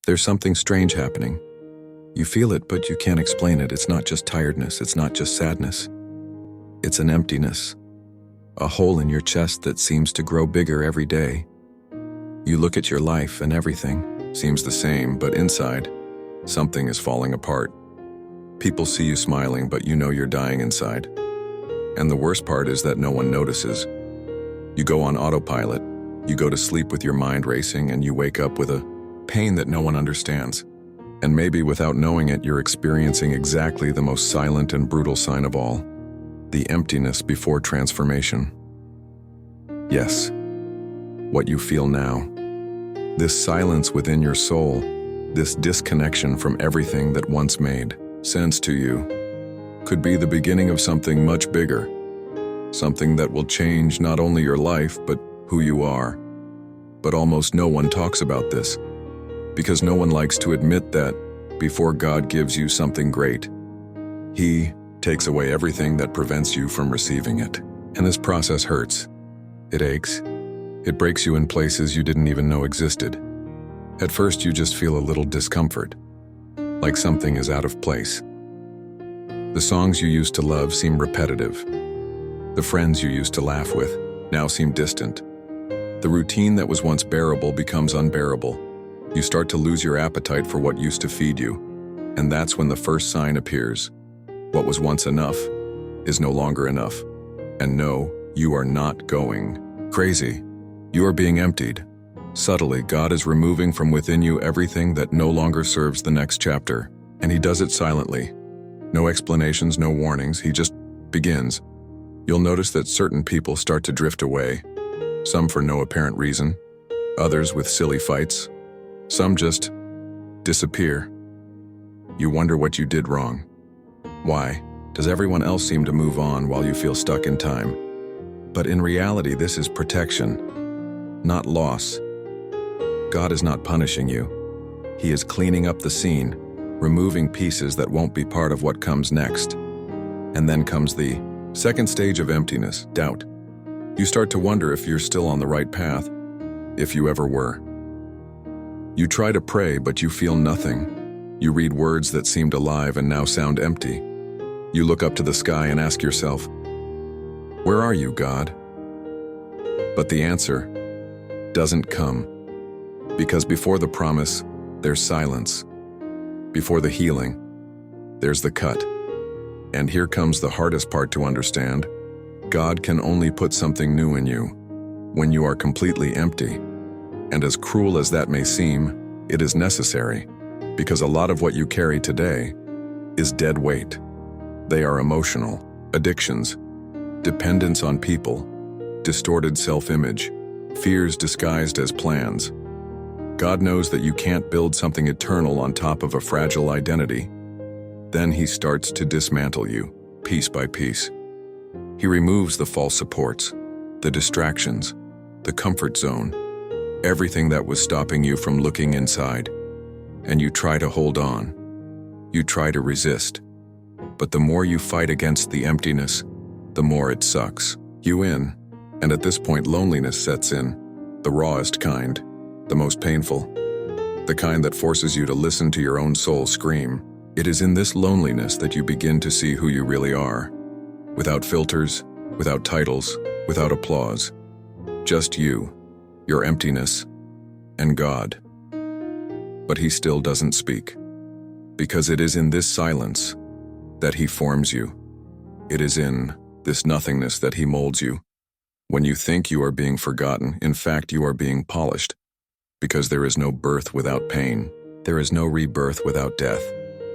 There's something strange happening. You feel it, but you can't explain it. It's not just tiredness. It's not just sadness. It's an emptiness. A hole in your chest that seems to grow bigger every day. You look at your life and everything seems the same, but inside, something is falling apart. People see you smiling, but you know you're dying inside. And the worst part is that no one notices. You go on autopilot. You go to sleep with your mind racing, and you wake up with a pain that no one understands. And maybe without knowing it, you're experiencing exactly the most silent and brutal sign of all, the emptiness before transformation. Yes, what you feel now. This silence within your soul, this disconnection from everything that once made sense to you, could be the beginning of something much bigger, something that will change not only your life, but who you are. But almost no one talks about this, because no one likes to admit that before God gives you something great, He takes away everything that prevents you from receiving it. And this process hurts. It aches. It breaks you in places you didn't even know existed. At first, you just feel a little discomfort, like something is out of place. The songs you used to love seem repetitive. The friends you used to laugh with now seem distant. The routine that was once bearable becomes unbearable. You start to lose your appetite for what used to feed you, and that's when the first sign appears. What was once enough is no longer enough. And no, you are not going crazy. You are being emptied. Subtly, God is removing from within you everything that no longer serves the next chapter, and He does it silently. No explanations, no warnings, He just begins. You'll notice that certain people start to drift away, some for no apparent reason, others with silly fights, some just disappear. You wonder what you did wrong. Why does everyone else seem to move on while you feel stuck in time? But in reality, this is protection, not loss. God is not punishing you. He is cleaning up the scene, removing pieces that won't be part of what comes next. And then comes the second stage of emptiness, doubt. You start to wonder if you're still on the right path, if you ever were. You try to pray, but you feel nothing. You read words that seemed alive and now sound empty. You look up to the sky and ask yourself, "Where are you, God?" But the answer doesn't come. Because before the promise, there's silence. Before the healing, there's the cut. And here comes the hardest part to understand. God can only put something new in you when you are completely empty. And as cruel as that may seem, it is necessary, because a lot of what you carry today is dead weight. They are emotional, addictions, dependence on people, distorted self-image, fears disguised as plans. God knows that you can't build something eternal on top of a fragile identity. Then He starts to dismantle you, piece by piece. He removes the false supports, the distractions, the comfort zone, everything that was stopping you from looking inside. And you try to hold on. You try to resist. But the more you fight against the emptiness, the more it sucks you in. And at this point, loneliness sets in, the rawest kind, the most painful, the kind that forces you to listen to your own soul scream. It is in this loneliness that you begin to see who you really are, without filters, without titles, without applause. Just you, your emptiness, and God. But He still doesn't speak, because it is in this silence that He forms you. It is in this nothingness that He molds you. When you think you are being forgotten, in fact you are being polished, because there is no birth without pain. There is no rebirth without death,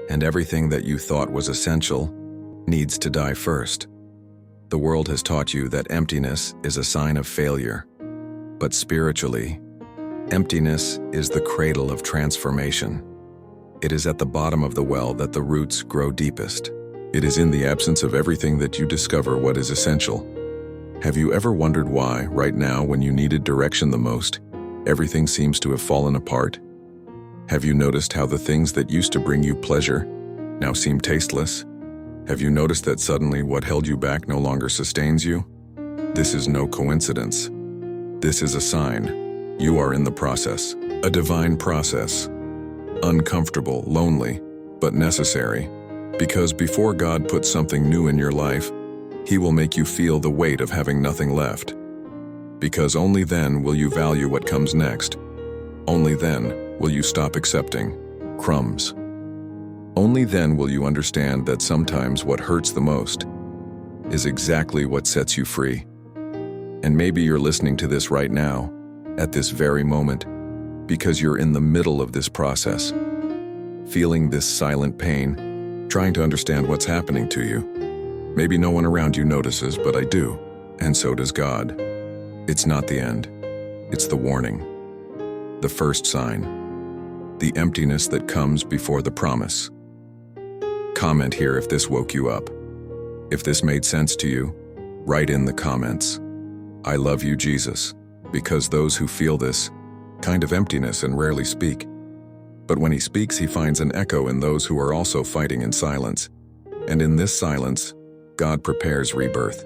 and everything that you thought was essential needs to die first. The world has taught you that emptiness is a sign of failure, but spiritually, emptiness is the cradle of transformation. It is at the bottom of the well that the roots grow deepest. It is in the absence of everything that you discover what is essential. Have you ever wondered why, right now when you needed direction the most, everything seems to have fallen apart? Have you noticed how the things that used to bring you pleasure now seem tasteless? Have you noticed that suddenly what held you back no longer sustains you? This is no coincidence. This is a sign. You are in the process, a divine process. uncomfortable, lonely, but necessary. Because before God puts something new in your life, He will make you feel the weight of having nothing left. Because only then will you value what comes next. Only then will you stop accepting crumbs. Only then will you understand that sometimes what hurts the most is exactly what sets you free. And maybe you're listening to this right now, at this very moment, because you're in the middle of this process, feeling this silent pain, trying to understand what's happening to you. Maybe no one around you notices, but I do, and so does God. It's not the end. It's the warning. The first sign. The emptiness that comes before the promise. Comment here if this woke you up. If this made sense to you, write in the comments. I love you, Jesus, because those who feel this kind of emptiness and rarely speak. But when He speaks, He finds an echo in those who are also fighting in silence. And in this silence, God prepares rebirth.